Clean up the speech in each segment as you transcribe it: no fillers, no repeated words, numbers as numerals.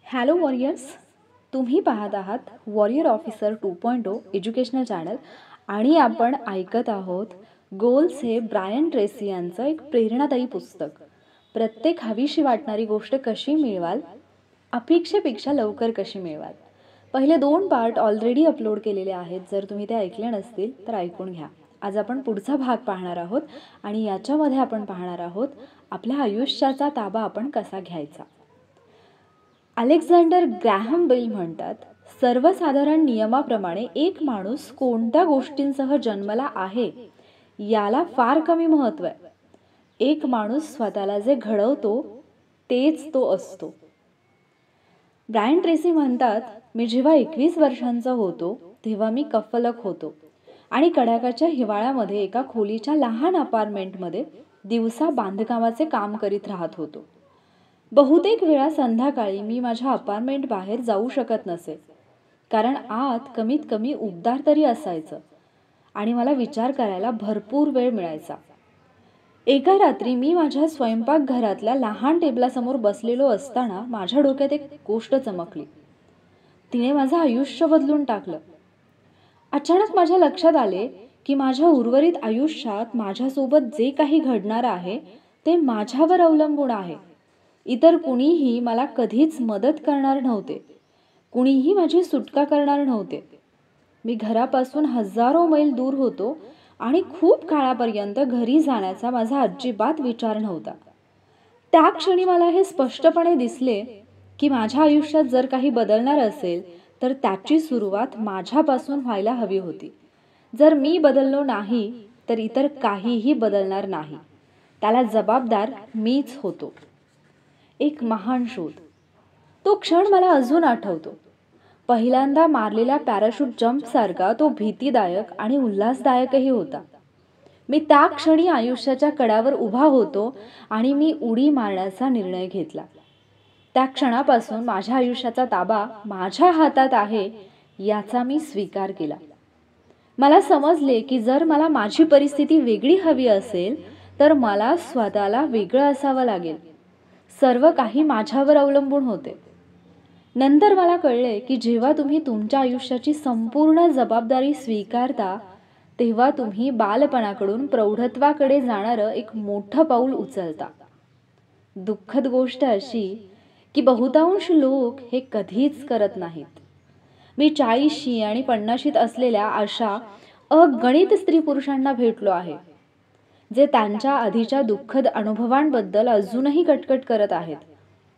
Hello warriors, तुम्ही पाहत आहात वॉरियर ऑफिसर 2.0 एज्युकेशनल चॅनल आणि आपण ऐकत आहोत गोल्स हे ब्रायन ट्रेसी यांचं एक प्रेरणादायी पुस्तक. प्रत्येक हवीशी वाटणारी गोष्ट कशी मिळवाल, अपेक्षेपेक्षा लवकर कशी मिळवाल. पहिले 2 पार्ट ऑलरेडी अपलोड केलेले आहेत. जर तुम्ही ते ऐकले नसतील तर ऐकून घ्या. आज आपण पुढचा भाग पाहणार आहोत आणि याच्यामध्ये आपण पाहणार आहोत आपल्या आयुष्याचा ताबा आपण कसा घ्यायचा. अलेक्झांडर ग्रॅहम बेल म्हणतात, सर्वसाधारण नियमाप्रमाणे एक माणूस कोणत्या गोष्टींसह जन्मला आहे याला फार कमी महत्त्व आहे. एक माणूस स्वतःला जे घडवतो तेच तो असतो. ब्रायन ट्रेसी म्हणतात, मी जेव्हा 21 वर्षांचा होतो तेव्हा मी कफलक होतो आणि कडाक्याच्या हिवाळ्यामध्ये एका खोलीच्या लहान अपार्टमेंटमध्ये दिवसा बांधकामाचे काम करीत राहत होतो. बहुतेक वेळा संध्याकाळी मी माझ्या अपार्टमेंट बाहेर जाऊ शकत नसे, कारण आत कमीत कमी उबदार तरी असायचं आणि मला विचार करायला भरपूर वेळ मिळायचा. एका रात्री मी माझ्या स्वयंपाकघरातल्या लहान टेबलासमोर बसलेलो असताना माझ्या डोक्यात एक गोष्ट चमकली. तिने माझं आयुष्य बदलून टाकलं. अचानक माझ्या लक्षात आले की माझ्या उर्वरित आयुष्यात माझ्यासोबत जे काही घडणार आहे ते माझ्यावर अवलंबून आहे. इतर कुणीही मला कधीच मदत करणार नव्हते, कुणीही माझी सुटका करणार नव्हते. मी घरापासून हजारो मैल दूर होतो आणि खूप काळापर्यंत घरी जाण्याचा माझा अजिबात विचार नव्हता. त्या क्षणी मला हे स्पष्टपणे दिसले की माझ्या आयुष्यात जर काही बदलणार असेल तर त्याची सुरुवात माझ्यापासून व्हायला हवी होती. जर मी बदललो नाही तर इतर काहीही बदलणार नाही. त्याला जबाबदार मीच होतो. एक महान शोध. तो क्षण मला अजून आठवतो. पहिल्यांदा मारलेल्या पॅराशूट जंपसारखा तो भीतीदायक आणि उल्हासदायकही होता. मी त्या क्षणी आयुष्याच्या कडावर उभा होतो आणि मी उडी मारण्याचा निर्णय घेतला. त्या क्षणापासून माझ्या आयुष्याचा ताबा माझ्या हातात आहे याचा मी स्वीकार केला. मला समजले की जर मला माझी परिस्थिती वेगळी हवी असेल तर मला स्वतःला वेगळं असावं लागेल. सर्व काही माझ्यावर अवलंबून होते. नंतर मला कळले की जेव्हा तुम्ही तुमच्या आयुष्याची संपूर्ण जबाबदारी स्वीकारता तेव्हा तुम्ही बालपणाकडून प्रौढत्वाकडे जाणारं एक मोठं पाऊल उचलता. दुःखद गोष्ट अशी की बहुतांश लोक हे कधीच करत नाहीत. मी 40शी आणि 50शीत असलेल्या अशा अगणित स्त्री पुरुषांना भेटलो आहे जे त्यांच्या आधीच्या दुःखद अनुभवांबद्दल अजूनही कटकट करत आहेत,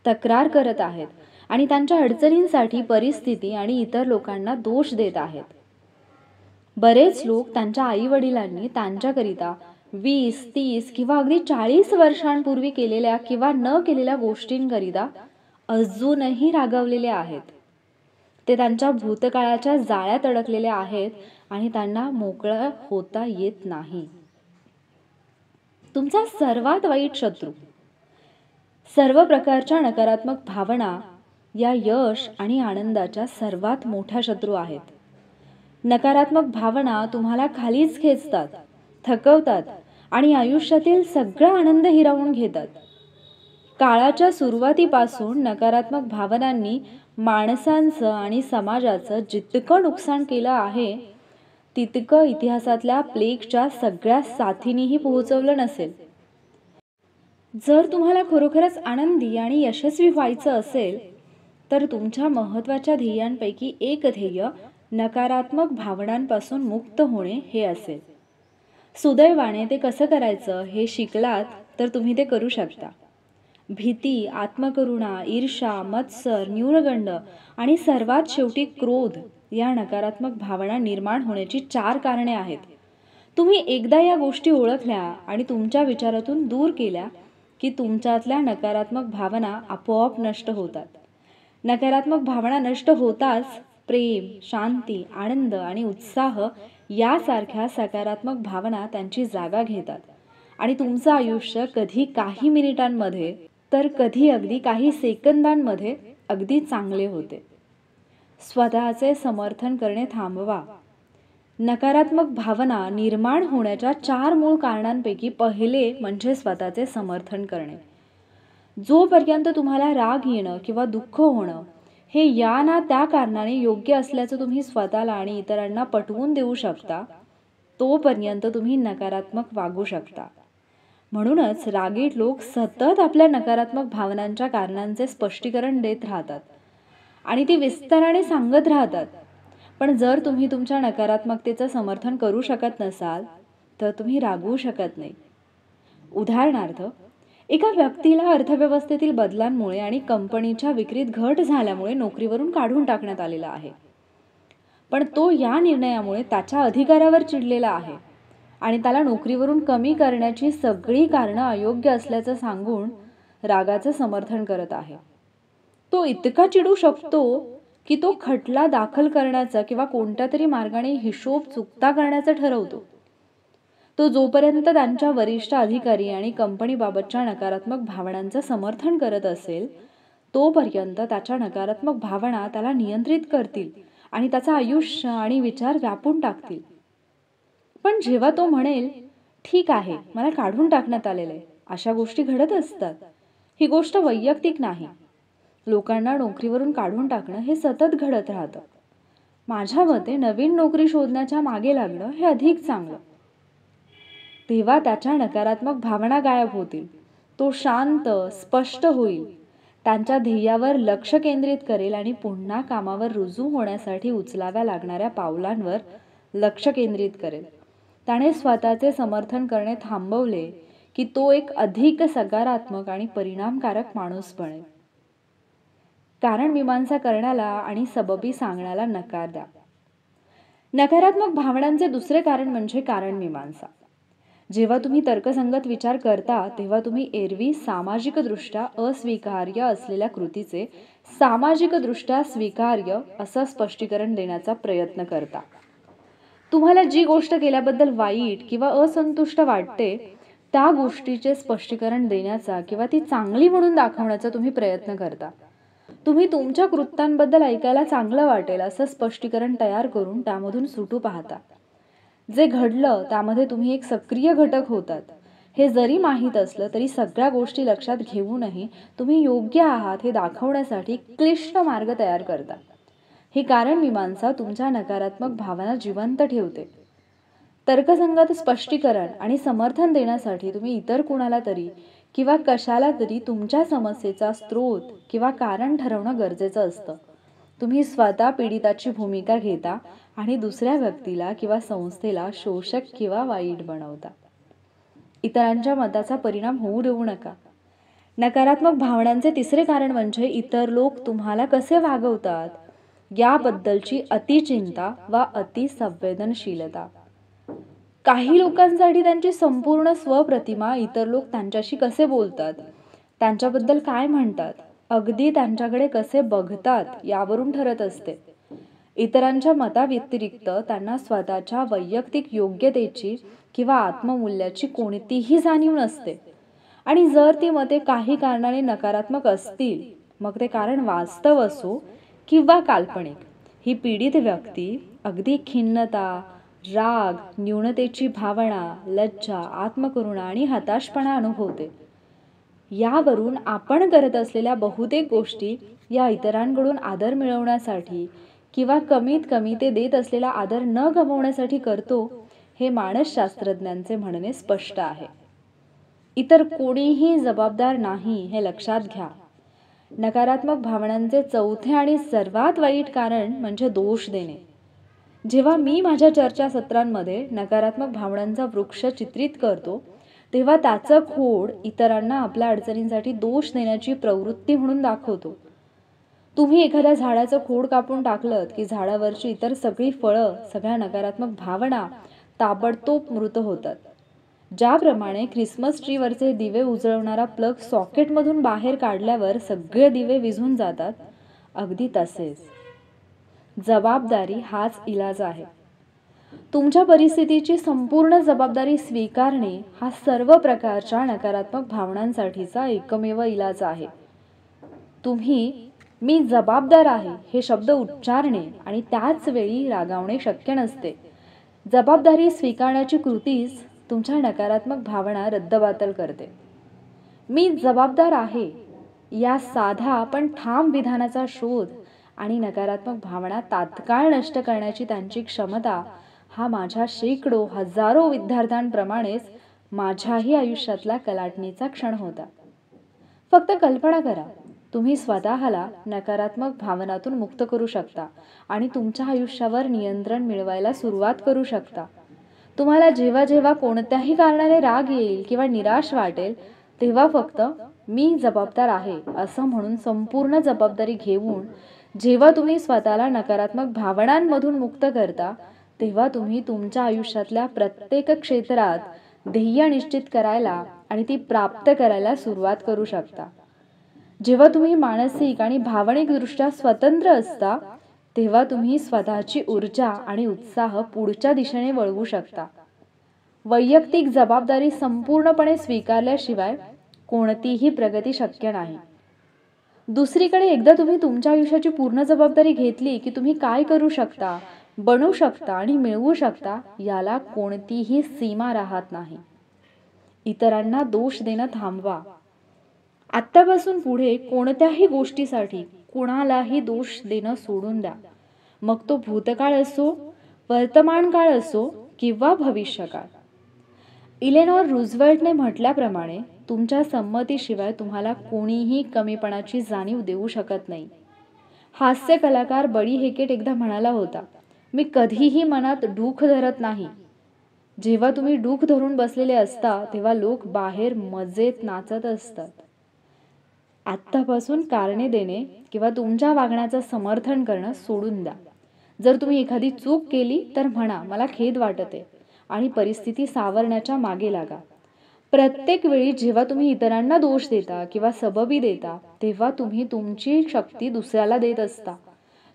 तक्रार करत आहेत आणि त्यांच्या अडचणींसाठी परिस्थिती आणि इतर लोकांना दोष देत आहेत. बरेच लोक त्यांच्या आईवडिलांनी त्यांच्याकरिता 20, 30 किंवा अगदी 40 वर्षांपूर्वी केलेल्या किंवा न केलेल्या गोष्टींकरिता अजूनही रागवलेले आहेत. ते त्यांच्या भूतकाळाच्या जाळ्यात अडकलेले आहेत आणि त्यांना मोकळं होता येत नाही. तुमचा सर्वात वाईट शत्रू. सर्व प्रकारच्या नकारात्मक भावना या यश आणि आनंदाच्या सर्वात मोठ्या शत्रू आहेत. नकारात्मक भावना तुम्हाला खालीच खेचतात, थकवतात आणि आयुष्यातील सगळा आनंद हिरावून घेतात. काळाच्या सुरुवातीपासून नकारात्मक भावनांनी माणसांचं आणि समाजाचं जितकं नुकसान केलं आहे तितकं इतिहासातल्या प्लेगच्या सगळ्या साथींनीही पोहोचवलं नसेल. जर तुम्हाला खरोखरच आनंदी आणि यशस्वी व्हायचं असेल तर तुमच्या महत्त्वाच्या ध्येयांपैकी एक ध्येय नकारात्मक भावनांपासून मुक्त होणे हे असेल. सुदैवाने ते कसं करायचं हे शिकलात तर तुम्ही ते करू शकता. भीती, आत्मकरुणा, ईर्ष्या, मत्सर, न्यूनगंड आणि सर्वात शेवटी क्रोध या नकारात्मक भावना निर्माण होण्याची 4 कारणे आहेत. तुम्ही एकदा या गोष्टी ओळखल्या आणि तुमच्या विचारातून दूर केल्या की तुमच्यातल्या नकारात्मक भावना आपोआप नष्ट होतात. नकारात्मक भावना नष्ट होताच प्रेम, शांती, आनंद आणि उत्साह यासारख्या सकारात्मक भावना त्यांची जागा घेतात आणि तुमचं आयुष्य कधी काही मिनिटांमध्ये तर कधी अगदी काही सेकंदांमध्ये अगदी चांगले होते. स्वतःचे समर्थन करणे थांबवा. नकारात्मक भावना निर्माण होण्याच्या 4 मूळ कारणांपैकी पहिले म्हणजे स्वतःचे समर्थन करणे. जोपर्यंत तुम्हाला राग येणं किंवा दुःख होणं हे या ना त्या कारणाने योग्य असल्याचं तुम्ही स्वतःला आणि इतरांना पटवून देऊ शकता, तोपर्यंत तुम्ही नकारात्मक वागू शकता. म्हणूनच रागीट लोक सतत आपल्या नकारात्मक भावनांच्या कारणांचे स्पष्टीकरण देत राहतात आणि ती विस्ताराने सांगत राहतात. पण जर तुम्ही तुमच्या नकारात्मकतेचं समर्थन करू शकत नसाल तर तुम्ही रागवू शकत नाही. उदाहरणार्थ, एका व्यक्तीला अर्थव्यवस्थेतील बदलांमुळे आणि कंपनीच्या विक्रीत घट झाल्यामुळे नोकरीवरून काढून टाकण्यात आलेला आहे. पण तो या निर्णयामुळे त्याच्या अधिकारावर चिडलेला आहे आणि त्याला नोकरीवरून कमी करण्याची सगळी कारणं अयोग्य असल्याचं सांगून रागाचं समर्थन करत आहे. तो इतका चिडू शकतो की तो खटला दाखल करण्याचा किंवा कोणत्या तरी मार्गाने हिशोब चुकता करण्याचं ठरवतो. तो जोपर्यंत त्यांच्या वरिष्ठ अधिकारी आणि कंपनीबाबतच्या नकारात्मक भावनांचं समर्थन करत असेल, तोपर्यंत त्याच्या नकारात्मक भावना त्याला नियंत्रित करतील आणि त्याचं आयुष्य आणि विचार व्यापून टाकतील. पण जेव्हा तो म्हणेल, ठीक आहे, मला काढून टाकण्यात आलेलं आहे, अशा गोष्टी घडत असतात, ही गोष्ट वैयक्तिक नाही, लोकांना नोकरीवरून काढून टाकणं हे सतत घडत राहतं, माझ्या मते नवीन नोकरी शोधण्याच्या मागे लागणं हे अधिक चांगलं, तेव्हा त्याच्या नकारात्मक भावना गायब होतील. तो शांत, स्पष्ट होईल, त्यांच्या ध्येयावर लक्ष केंद्रित करेल आणि पुन्हा कामावर रुजू होण्यासाठी उचलाव्या लागणाऱ्या पावलांवर लक्ष केंद्रित करेल. त्याने स्वतःचे समर्थन करणे थांबवले की तो एक अधिक सकारात्मक आणि परिणामकारक माणूस बनेल. कारण मीमांसा करण्याला आणि सबबी सांगण्याला नकार द्या. नकारात्मक भावनांचे दुसरे कारण म्हणजे कारण मीमांसा. जेव्हा तुम्ही तर्कसंगत विचार करता तेव्हा तुम्ही एरवी सामाजिकदृष्ट्या अस्वीकार्य असलेल्या कृतीचे सामाजिकदृष्ट्या स्वीकार्य असं स्पष्टीकरण देण्याचा प्रयत्न करता. तुम्हाला जी गोष्ट केल्याबद्दल वाईट किंवा असंतुष्ट वाटते त्या गोष्टीचे स्पष्टीकरण देण्याचा किंवा ती चांगली म्हणून दाखवण्याचा तुम्ही प्रयत्न करता. तुम्ही तुमच्या कृत्यांबद्दल ऐकायला चांगलं वाटेल असं स्पष्टीकरण तयार करून त्यामधून सुटू पाहता. जे घडलं त्यामध्ये तुम्ही एक सक्रिय घटक होतात हे जरी माहीत असलं तरी सगळ्या गोष्टी लक्षात घेऊनही तुम्ही योग्य आहात हे दाखवण्यासाठी क्लिष्ट मार्ग तयार करता. ही कारण मीमांसा तुमच्या नकारात्मक भावना जिवंत ठेवते. तर्कसंगत स्पष्टीकरण आणि समर्थन देण्यासाठी तुम्ही इतर कुणाला तरी किंवा कशाला तरी तुमच्या समस्येचा स्रोत किंवा कारण ठरवणं गरजेचं असतं. तुम्ही स्वतः पीडिताची भूमिका घेता आणि दुसऱ्या व्यक्तीला किंवा संस्थेला शोषक किंवा वाईट बनवता. इतरांच्या मताचा परिणाम होऊ देऊ नका. नकारात्मक भावनांचे तिसरे कारण म्हणजे इतर लोक तुम्हाला कसे वागवतात याबद्दलची अतिचिंता वा अतिसंवेदनशीलता. काही लोकांसाठी त्यांची संपूर्ण स्वप्रतिमा, इतर लोक त्यांच्याशी कसे बोलतात, त्यांच्याबद्दल काय म्हणतात, अगदी त्यांच्याकडे कसे बघतात यावरून ठरत असते. इतरांच्या मताव्यतिरिक्त त्यांना स्वतःच्या वैयक्तिक योग्यतेची किंवा आत्ममूल्याची कोणतीही जाणीव नसते आणि जर ती मते काही कारणाने नकारात्मक असतील, मग ते कारण वास्तव असो किंवा काल्पनिक, ही पीडित व्यक्ती अगदी खिन्नता, राग, न्यूनतेची भावना, लज्जा, आत्मकरुणा आणि हताशपणा अनुभवते. यावरून आपण करत असलेल्या बहुतेक गोष्टी या इतरांकडून आदर मिळवण्यासाठी किंवा कमीत कमी ते देत असलेला आदर न गमावण्यासाठी करतो हे मानसशास्त्रज्ञांचे म्हणणे स्पष्ट आहे. इतर कोणीही जबाबदार नाही हे लक्षात घ्या. नकारात्मक भावनांचे चौथे आणि सर्वात वाईट कारण म्हणजे दोष देणे. जेव्हा मी माझ्या चर्चासत्रांमध्ये नकारात्मक भावनांचा वृक्ष चित्रित करतो तेव्हा त्याचं खोड इतरांना आपल्या अडचणींसाठी दोष देण्याची प्रवृत्ती म्हणून दाखवतो. तुम्ही एखाद्या झाडाचं खोड कापून टाकलं की झाडावरची इतर सगळी फळं, सगळ्या नकारात्मक भावना ताबडतोब मृत होतात. ज्याप्रमाणे ख्रिसमस ट्रीवरचे दिवे उजळवणारा प्लग सॉकेटमधून बाहेर काढल्यावर सगळे दिवे विझून जातात, अगदी तसेच जबाबदारी हाच इलाज आहे. तुमच्या परिस्थितीची संपूर्ण जबाबदारी स्वीकारणे हा सर्व प्रकारच्या नकारात्मक भावनांसाठीचा एकमेव इलाज आहे. तुम्ही मी जबाबदार आहे हे शब्द उच्चारणे आणि त्याच वेळी रागावणे शक्य नसते. जबाबदारी स्वीकारण्याची कृतीच तुमच्या नकारात्मक भावना रद्दबातल करते. मी जबाबदार आहे या साधा पण ठाम विधानाचा शोध आणि नकारात्मक भावना तात्काळ नष्ट करण्याची त्यांची क्षमता हा माझ्या शेकडो हजारो विद्यार्थ्यांप्रमाणेच माझ्याही आयुष्यातला कलाटणीचा क्षण होता. फक्त कल्पना करा, तुम्ही स्वतःला नकारात्मक भावनातून मुक्त करू शकता आणि तुमच्या आयुष्यावर नियंत्रण मिळवायला सुरुवात करू शकता. तुम्हाला जेव्हा जेव्हा कोणत्याही कारणाने राग येईल किंवा निराश वाटेल, तेव्हा फक्त मी जबाबदार आहे असं म्हणून संपूर्ण जबाबदारी घेऊन जेव्हा तुम्ही स्वतःला नकारात्मक भावनांमधून मुक्त करता, तेव्हा तुम्ही तुमच्या आयुष्यातल्या प्रत्येक क्षेत्रात ध्येय निश्चित करायला आणि ती प्राप्त करायला सुरुवात करू शकता. जेव्हा तुम्ही मानसिक आणि भावनिकदृष्ट्या स्वतंत्र असता, तेव्हा तुम्ही स्वतःची ऊर्जा आणि उत्साह पुढच्या दिशेने वळवू शकता. वैयक्तिक जबाबदारी संपूर्णपणे स्वीकारल्याशिवाय कोणतीही प्रगती शक्य नाही. दुसरीकडे एकदा तुम्ही तुमच्या आयुष्याची पूर्ण जबाबदारी घेतली की तुम्ही काय करू शकता, बनवू शकता आणि मिळवू शकता, याला कोणतीही सीमा राहत नाही. इतरांना दोष देणं थांबवा. आत्तापासून पुढे कोणत्याही गोष्टीसाठी कुणालाही दोष देणं सोडून द्या. मग तो भूतकाळ असो, वर्तमान काळ असो किंवा भविष्यकाळ. इलेनॉर रूझवेल्टने म्हटल्याप्रमाणे तुमच्या संमतीशिवाय तुम्हाला कोणीही कमीपणाची जाणीव देऊ शकत नाही. हास्य कलाकार बडी हेकेट एकदा म्हणाला होता, मी कधीही मनात डूख धरत नाही. जेव्हा तुम्ही डूख धरून बसलेले असता तेव्हा लोक बाहेर मजेत नाचत असतात. आत्तापासून कारणे देणे किंवा तुमच्या वागण्याचं समर्थन करणं सोडून द्या. जर तुम्ही एखादी चूक केली तर म्हणा, मला खेद वाटते आणि परिस्थिती सावरण्याच्या मागे लागा. प्रत्येक वेळी जेव्हा तुम्ही इतरांना दोष देता किंवा सबबी देता, तेव्हा तुम्ही तुमची शक्ती दुसऱ्याला देत असता.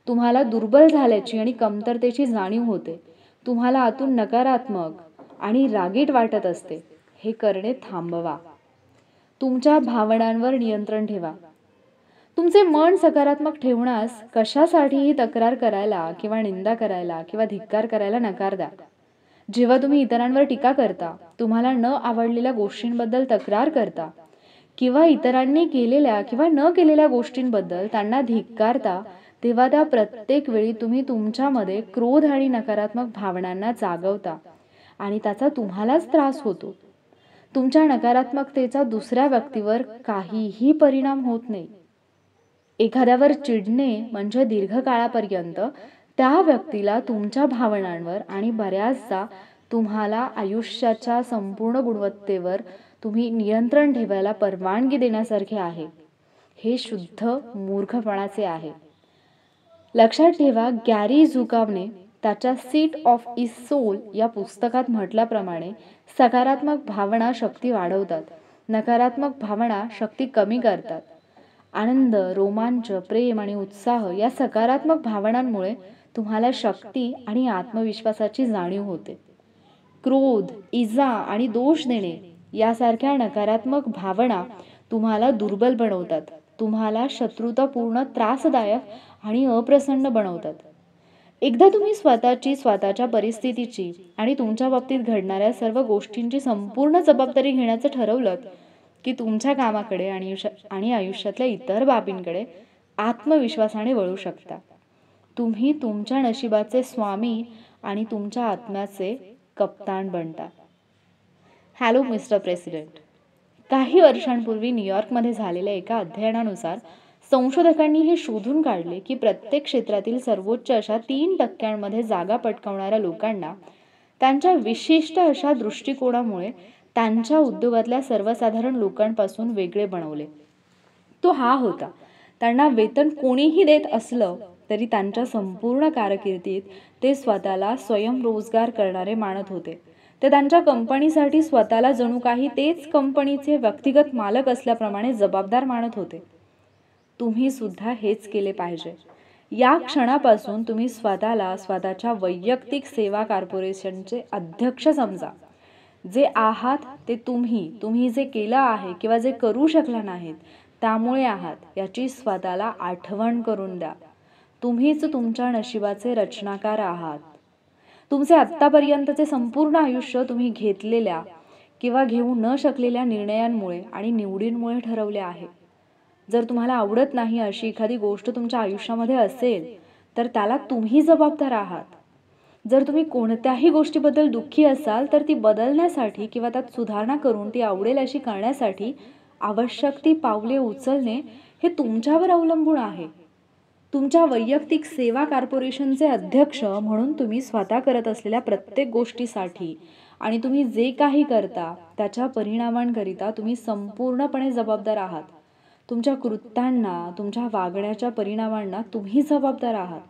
तुम्हाला दुर्बल झाल्याची आणि कमतरतेची जाणीव होते. तुम्हाला आतून नकारात्मक आणि रागीट वाटत असते. हे करणे थांबवा. तुमच्या भावनांवर नियंत्रण ठेवा. तुमचे मन सकारात्मक ठेवण्यास कशासाठीही तक्रार करायला किंवा निंदा करायला किंवा धिक्कार करायला नकार द्या. जेव्हा तुम्ही इतरांवर टीका करता, तुम्हाला न आवडलेल्या गोष्टींबद्दल तक्रार करता किंवा इतरांनी केलेल्या किंवा न केलेल्या गोष्टींबद्दल त्यांना धिक्कारता, तेव्हा त्या प्रत्येक वेळी तुम्ही तुमच्यामध्ये क्रोध आणि नकारात्मक भावनांना जागवता आणि त्याचा तुम्हालाच त्रास होतो. तुमच्या नकारात्मकतेचा दुसऱ्या व्यक्तीवर काहीही परिणाम होत नाही. एखाद्यावर चिडणे म्हणजे दीर्घकाळापर्यंत त्या व्यक्तीला तुमच्या भावनांवर आणि बऱ्याचदा तुम्हाला आयुष्याच्या संपूर्ण गुणवत्तेवर तुम्ही नियंत्रण ठेवायला परवानगी देण्यासारखे आहे. हे शुद्ध मूर्खपणाचे आहे. लक्षात ठेवा, गॅरी झुकावने त्याच्या सीट ऑफ इज सोल या पुस्तकात म्हटल्याप्रमाणे सकारात्मक भावना शक्ती वाढवतात, नकारात्मक भावना शक्ती कमी करतात. आनंद, रोमांच, प्रेम आणि उत्साह या सकारात्मक भावनांमुळे तुम्हाला शक्ती आणि आत्मविश्वासाची जाणीव होते. क्रोध, इजा आणि दोष देणे यासारख्या नकारात्मक भावना तुम्हाला दुर्बल बनवतात, तुम्हाला शत्रुतापूर्ण, त्रासदायक आणि अप्रसन्न बनवतात. एकदा तुम्ही स्वतःच्या परिस्थितीची आणि तुमच्या बाबतीत घडणाऱ्या सर्व गोष्टींची संपूर्ण जबाबदारी घेण्याचं ठरवलं की तुमच्या कामाकडे आणि आयुष्यातल्या इतर बाबींकडे आत्मविश्वासाने वळू शकता. तुम्ही तुमच्या नशिबाचे स्वामी आणि तुमच्या आत्म्याचे कप्तान बनता. Hello mister president. काही वर्षांपूर्वी न्यूयॉर्कमध्ये झालेल्या एका अध्ययनानुसार संशोधकांनी हे शोधून काढले की प्रत्येक क्षेत्रातील सर्वोच्च अशा 3% जागा पटकावणाऱ्या लोकांना त्यांच्या विशिष्ट अशा दृष्टिकोनामुळे त्यांच्या उद्योगातल्या सर्वसाधारण लोकांपासून वेगळे बनवले. तो हा होता, त्यांना वेतन कोणीही देत असलं तरी त्यांच्या संपूर्ण कारकिर्दीत ते स्वतःला स्वयंरोजगार करणारे मानत होते. ते त्यांच्या कंपनीसाठी स्वतःला जणू काही तेच कंपनीचे व्यक्तिगत मालक असल्याप्रमाणे जबाबदार मानत होते. तुम्ही सुद्धा हेच केले पाहिजे. या क्षणापासून तुम्ही स्वतःला स्वतःच्या वैयक्तिक सेवा कॉर्पोरेशनचे अध्यक्ष समजा. जे आहात ते तुम्ही जे केलं आहे किंवा जे करू शकला नाहीत त्यामुळे आहात याची स्वतःला आठवण करून द्या. तुम्हीच तुमच्या नशिबाचे रचनाकार आहात. तुमचे आत्तापर्यंतचे संपूर्ण आयुष्य तुम्ही घेतलेल्या किंवा घेऊ न शकलेल्या निर्णयांमुळे आणि निवडींमुळे ठरवले आहे. जर तुम्हाला आवडत नाही अशी एखादी गोष्ट तुमच्या आयुष्यामध्ये असेल तर त्याला तुम्ही जबाबदार आहात. जर तुम्ही कोणत्याही गोष्टीबद्दल दुःखी असाल तर ती बदलण्यासाठी किंवा त्यात सुधारणा करून ती आवडेल अशी करण्यासाठी आवश्यक ती पावले उचलणे हे तुमच्यावर अवलंबून आहे. तुमच्या वैयक्तिक सेवा कॉर्पोरेशनचे अध्यक्ष म्हणून तुम्ही स्वतः करत असलेल्या प्रत्येक गोष्टीसाठी आणि तुम्ही जे काही करता त्याच्या परिणामांकरिता तुम्ही संपूर्णपणे जबाबदार आहात. तुमच्या कृत्यांना, तुमच्या वागण्याच्या परिणामांना तुम्ही जबाबदार आहात.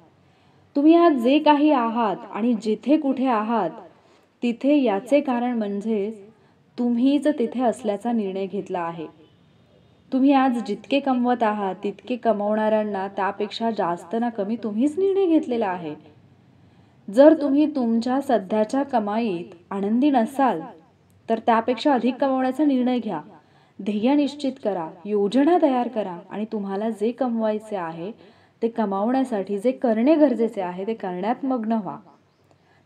तुम्ही आज जे काही आहात आणि जिथे कुठे आहात तिथे याचे कारण म्हणजे तुम्हीच तिथे असल्याचा निर्णय घेतला आहे. तुम्ही आज जितके कमवत आहात तितके कमवणाऱ्यांना त्यापेक्षा जास्त ना कमी तुम्हीच निर्णय घेतलेला आहे. जर तुम्ही तुमच्या सध्याच्या कमाईत आनंदी नसाल तर त्यापेक्षा अधिक कमवण्याचा निर्णय घ्या. ध्येय निश्चित करा, योजना तयार करा आणि तुम्हाला जे कमवायचे आहे ते कमावण्यासाठी जे करणे गरजेचे आहे ते करण्यात मग्न व्हा.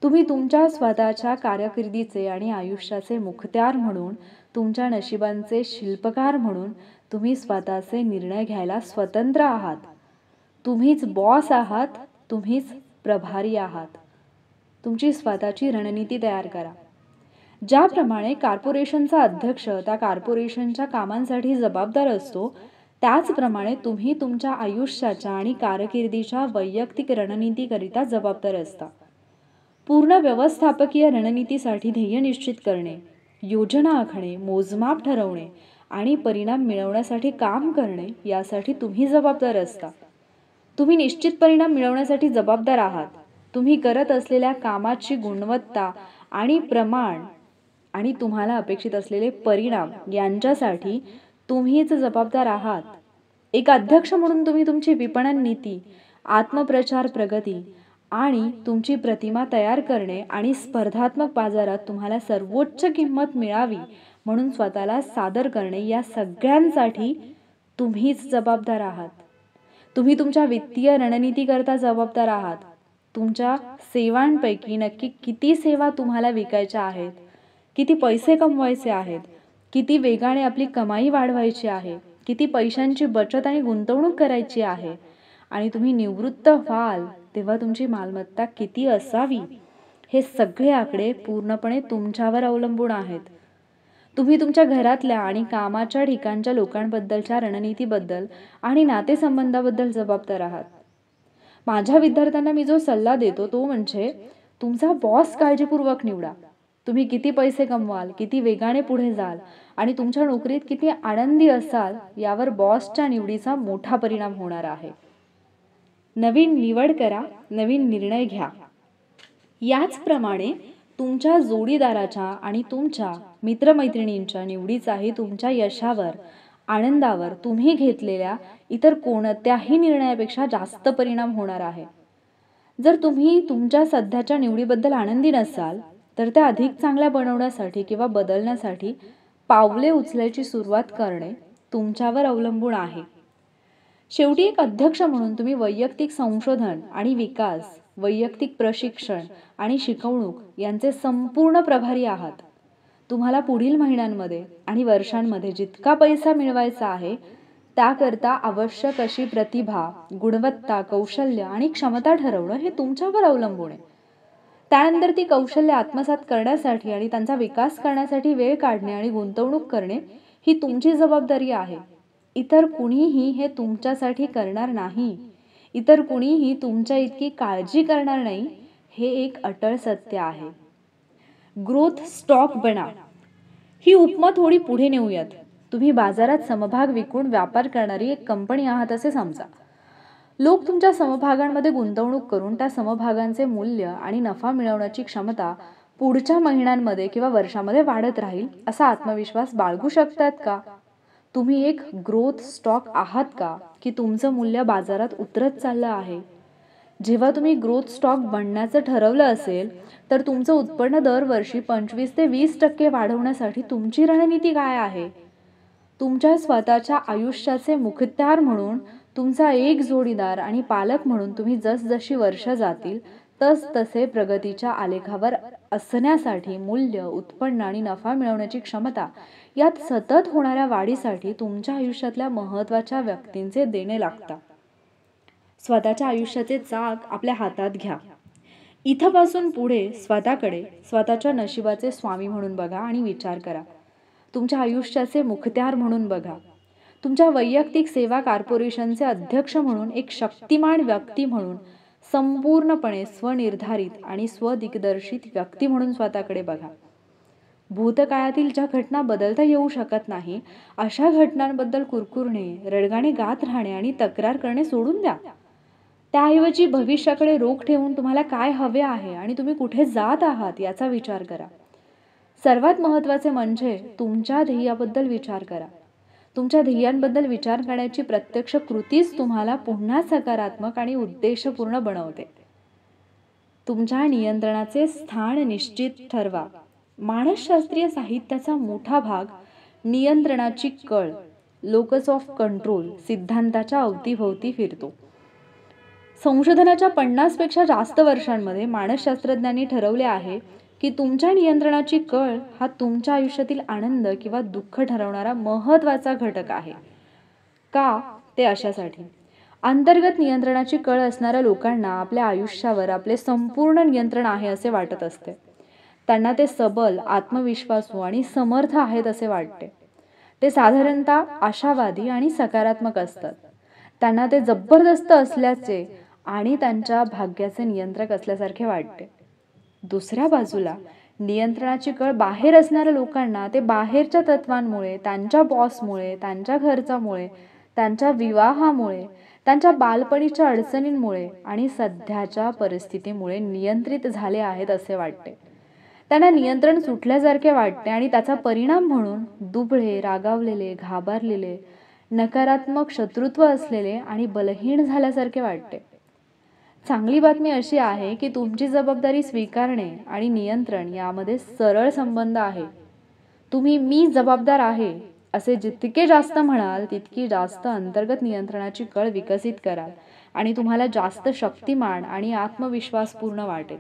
तुम्ही तुमच्या स्वतःच्या कारकिर्दीचे आणि आयुष्याचे मुखत्यार म्हणून, तुमच्या नशिबांचे शिल्पकार म्हणून तुम्ही स्वतःचे निर्णय घ्यायला स्वतंत्र आहात. तुम्हीच बॉस आहात, तुम्हीच प्रभारी आहात. तुमची स्वतःची रणनीती तयार करा. ज्याप्रमाणे कॉर्पोरेशनचा अध्यक्ष त्या कॉर्पोरेशनच्या कामांसाठी जबाबदार असतो, त्याचप्रमाणे तुम्ही तुमच्या आयुष्याच्या आणि कारकिर्दीच्या वैयक्तिक रणनीतीकरिता जबाबदार असता. पूर्ण व्यवस्थापकीय रणनीतीसाठी ध्येय निश्चित करणे, योजना आखणे, मोजमाप ठरवणे आणि परिणाम मिळवण्यासाठी काम करणे यासाठी तुम्ही जबाबदार असता. तुम्ही निश्चित परिणाम मिळवण्यासाठी जबाबदार आहात. तुम्ही करत असलेल्या कामाची गुणवत्ता आणि प्रमाण आणि तुम्हाला अपेक्षित असलेले परिणाम यांच्यासाठी तुम्हीच जबाबदार आहात. एक अध्यक्ष म्हणून तुम्ही तुमची विपणन नीती, आत्मप्रचार प्रगती आणि तुमची प्रतिमा तयार करणे आणि स्पर्धात्मक बाजारात तुम्हाला सर्वोच्च किंमत मिळावी म्हणून स्वतःला सादर करणे या सगळ्यांसाठी तुम्हीच जबाबदार आहात. तुम्ही तुमच्या वित्तीय रणनीतीकरता जबाबदार आहात. तुमच्या सेवांपैकी नक्की किती सेवा तुम्हाला विकायच्या आहेत, किती पैसे कमवायचे आहेत, किती वेगाने आपली कमाई वाढवायची आहे, किती पैशांची बचत आणि गुंतवणूक करायची आहे आणि तुम्ही निवृत्त व्हाल तेव्हा तुमची मालमत्ता किती असावी, हे सगळे आकडे पूर्णपणे तुमच्यावर अवलंबून आहेत. तुम्ही तुमच्या घरातल्या आणि कामाच्या ठिकाणच्या लोकांबद्दलच्या रणनीतीबद्दल आणि नातेसंबंधाबद्दल जबाबदार आहात. माझ्या विद्यार्थ्यांना मी जो सल्ला देतो तो म्हणजे तुमचा बॉस काळजीपूर्वक निवडा. तुम्ही किती पैसे कमवाल, किती वेगाने पुढे जाल आणि तुमच्या नोकरीत किती आनंदी असाल यावर बॉसच्या निवडीचा मोठा परिणाम होणार आहे. नवीन निवड करा, नवीन निर्णय घ्या. याचप्रमाणे तुमच्या जोडीदाराच्या आणि तुमच्या मित्रमैत्रिणींच्या निवडीचाही तुमच्या यशावर, आनंदावर तुम्ही घेतलेल्या इतर कोणत्याही निर्णयापेक्षा जास्त परिणाम होणार आहे. जर तुम्ही तुमच्या सध्याच्या निवडीबद्दल आनंदी नसाल तर त्या अधिक चांगल्या बनवण्यासाठी किंवा बदलण्यासाठी पावले उचलायची सुरुवात करणे तुमच्यावर अवलंबून आहे. शेवटी एक अध्यक्ष म्हणून तुम्ही वैयक्तिक संशोधन आणि विकास, वैयक्तिक प्रशिक्षण आणि शिकवणूक यांचे संपूर्ण प्रभारी आहात. तुम्हाला पुढील महिन्यांमध्ये आणि वर्षांमध्ये जितका पैसा मिळवायचा आहे त्याकरता आवश्यक अशी प्रतिभा, गुणवत्ता, कौशल्य आणि क्षमता ठरवणं हे तुमच्यावर अवलंबून आहे. त्यानंतर ती कौशल्य आत्मसात करण्यासाठी आणि त्यांचा विकास करण्यासाठी वेळ काढणे आणि गुंतवणूक करणे ही तुमची जबाबदारी आहे. इतर कुणीही हे तुमच्यासाठी करणार नाही. इतर कुणीही तुमच्या इतकी काळजी करणार नाही. हे एक अटळ सत्य आहे. ग्रोथ स्टॉक बना. ही उपमा थोडी पुढे नेऊयात. तुम्ही बाजारात समभाग विकून व्यापार करणारी एक कंपनी आहात असे समजा. लोक तुमच्या समभागांमध्ये गुंतवणूक करून त्या समभागांचे मूल्य आणि नफा मिळवण्याची क्षमता पुढच्या महिन्यांमध्ये किंवा वर्षामध्ये वाढत राहील असा आत्मविश्वास बाळगू शकतात का? तुम्ही एक ग्रोथ स्टॉक आहात का की तुमचं मूल्य बाजारात उतरत चाललं आहे? जेव्हा तुम्ही ग्रोथ स्टॉक बनण्याचं ठरवलं असेल तर तुमचं उत्पन्न दरवर्षी 25 ते 20% वाढवण्यासाठी तुमची रणनीती काय आहे? तुमच्या स्वतःच्या आयुष्याचे मुखत्यार म्हणून तुमचा एक जोडीदार आणि पालक म्हणून तुम्ही जसजशी वर्ष जातील तसे प्रगतीच्या आलेखावर असण्यासाठी मूल्य, उत्पन्न आणि नफा मिळवण्याची क्षमता यात सतत होणाऱ्या वाढीसाठी तुमच्या आयुष्यातल्या महत्त्वाच्या व्यक्तींचे देणे लागतात. स्वतःच्या आयुष्याचे चाक आपल्या हातात घ्या. इथपासून पुढे स्वतःकडे, स्वतःच्या नशिबाचे स्वामी म्हणून बघा आणि विचार करा. तुमच्या आयुष्याचे मुखत्यार म्हणून बघा. तुमच्या वैयक्तिक सेवा कॉर्पोरेशनचे अध्यक्ष म्हणून, एक शक्तिमान व्यक्ती म्हणून, संपूर्णपणे स्वनिर्धारित आणि स्वदिग्दर्शित व्यक्ती म्हणून स्वतःकडे बघा. भूतकाळातील ज्या घटना बदलता येऊ शकत नाही अशा घटनांबद्दल कुरकुरणे, रडगाणे गात राहणे आणि तक्रार करणे सोडून द्या. त्याऐवजी भविष्याकडे रोख ठेवून तुम्हाला काय हवे आहे आणि तुम्ही कुठे जात आहात याचा विचार करा. सर्वात महत्त्वाचे म्हणजे तुमच्या ध्येयाबद्दल विचार करा. तुमच्या ध्येयांबद्दल विचार करण्याची प्रत्यक्ष कृतीच तुम्हाला पुन्हा सकारात्मक आणि उद्देशपूर्ण बनवते. तुमच्या नियंत्रणाचे स्थान निश्चित ठरवा. मानसशास्त्रीय साहित्याचा मोठा भाग नियंत्रणाची कळ, लोकस ऑफ कंट्रोल सिद्धांताच्या अवतीभोवती फिरतो. संशोधनाच्या 50 पेक्षा जास्त वर्षांमध्ये मानसशास्त्रज्ञांनी ठरवले आहे की तुमच्या नियंत्रणाची कळ हा तुमच्या आयुष्यातील आनंद किंवा दुःख ठरवणारा महत्त्वाचा घटक आहे. का? ते अशासाठी. अंतर्गत नियंत्रणाची कळ असणाऱ्या लोकांना आपल्या आयुष्यावर आपले संपूर्ण नियंत्रण आहे असे वाटत असते. त्यांना ते सबल, आत्मविश्वासू आणि समर्थ आहेत असे वाटते. ते साधारणतः आशावादी आणि सकारात्मक असतात. त्यांना ते जबरदस्त असल्याचे आणि त्यांच्या भाग्याचे नियंत्रक असल्यासारखे वाटते. दुसऱ्या बाजूला नियंत्रणाची कळ बाहेर असणाऱ्या लोकांना ते बाहेरच्या तत्वांमुळे, त्यांच्या बॉसमुळे, त्यांच्या खर्चामुळे, त्यांच्या विवाहामुळे, त्यांच्या बालपणीच्या अडचणींमुळे आणि सध्याच्या परिस्थितीमुळे नियंत्रित झाले आहेत असे वाटते. त्यांना नियंत्रण सुटल्यासारखे वाटते आणि त्याचा परिणाम म्हणून दुबळे, रागावलेले, घाबरलेले, नकारात्मक शत्रुत्व असलेले आणि बलहीन झाल्यासारखे वाटते. चांगली बातमी अशी आहे की तुमची जबाबदारी स्वीकारणे आणि नियंत्रण यामध्ये सरळ संबंध आहे. तुम्ही मी जबाबदार आहे असे जितके जास्त म्हणाल तितकी जास्त अंतर्गत नियंत्रणाची कळ विकसित कराल आणि तुम्हाला जास्त शक्तिमान आणि आत्मविश्वासपूर्ण वाटेल.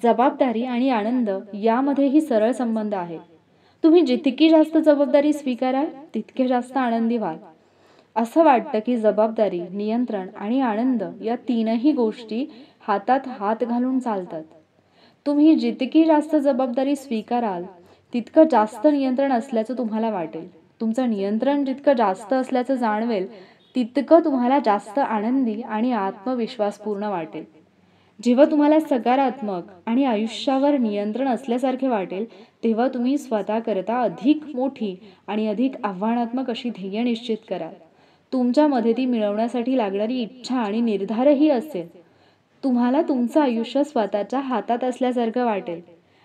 जबाबदारी आणि आनंद यामध्येही सरळ संबंध आहे. तुम्ही जितकी जास्त जबाबदारी स्वीकाराल तितके जास्त आनंदी व्हाल. असं वाटतं की जबाबदारी, नियंत्रण आणि आनंद या तीनही गोष्टी हातात हात घालून चालतात. तुम्ही जितकी जास्त जबाबदारी स्वीकाराल तितकं जास्त नियंत्रण असल्याचं तुम्हाला वाटेल. तुमचं नियंत्रण जितकं जास्त असल्याचं जाणवेल तितकं तुम्हाला जास्त आनंदी आणि आत्मविश्वासपूर्ण वाटेल. जेव्हा तुम्हाला सकारात्मक आणि आयुष्यावर नियंत्रण असल्यासारखे वाटेल तेव्हा तुम्ही स्वतःकरता अधिक मोठी आणि अधिक आव्हानात्मक अशी ध्येय निश्चित कराल. तुमच्यामध्ये ती मिळवण्यासाठी लागणारी इच्छा आणि निर्धारही असेल. तुम्हाला तुमचं आयुष्य स्वतःच्या हातात असल्यासारखं वाटेल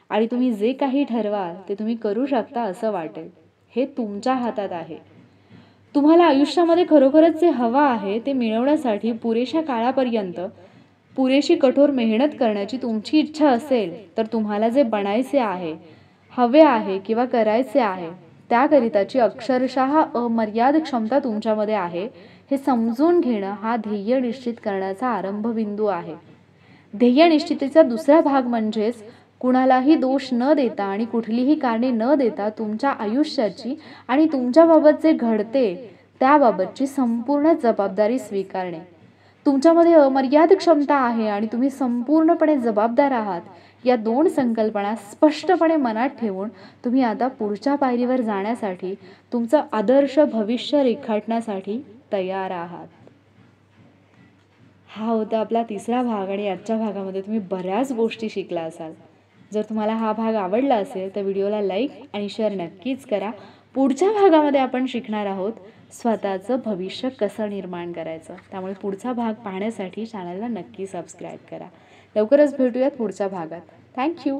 आणि तुम्ही जे काही ठरवाल ते तुम्ही करू शकता असं वाटेल. हे तुमच्या हातात आहे. तुम्हाला आयुष्यामध्ये खरोखरच जे हवं आहे ते मिळवण्यासाठी पुरेशा काळापर्यंत पुरेशी कठोर मेहनत करण्याची तुमची इच्छा असेल तर तुम्हाला जे बनायचे आहे, हवे आहे किंवा करायचे आहे त्याकरिताची अक्षरशः अमर्याद क्षमता तुमच्यामध्ये आहे हे समजून घेणं हा ध्येय निश्चित करण्याचा आरंभबिंदू आहे. ध्येय निश्चितीचा दुसरा भाग म्हणजेच कुणालाही दोष न देता आणि कुठलीही कारणे न देता तुमच्या आयुष्याची आणि तुमच्याबाबत जे घडते त्याबाबतची संपूर्ण जबाबदारी स्वीकारणे. तुमच्यामध्ये अमर्याद क्षमता आहे आणि तुम्ही संपूर्णपणे जबाबदार आहात या दोन संकल्पना स्पष्टपणे मनात ठेवून तुम्ही आता पुढच्या पायरीवर जाण्यासाठी, तुमचं आदर्श भविष्य रेखाटण्यासाठी तयार आहात. हा होता आपला तिसरा भाग आणि आजच्या भागामध्ये तुम्ही बऱ्याच गोष्टी शिकला असाल. जर तुम्हाला हा भाग आवडला असेल तर व्हिडिओला लाईक आणि शेअर नक्कीच करा. पुढच्या भागामध्ये आपण शिकणार आहोत स्वतःचं भविष्य कसं निर्माण करायचं. त्यामुळे पुढचा भाग पाहण्यासाठी चॅनलला नक्की सबस्क्राईब करा. लवकरच भेटूयात पुढच्या भागात. थँक्यू.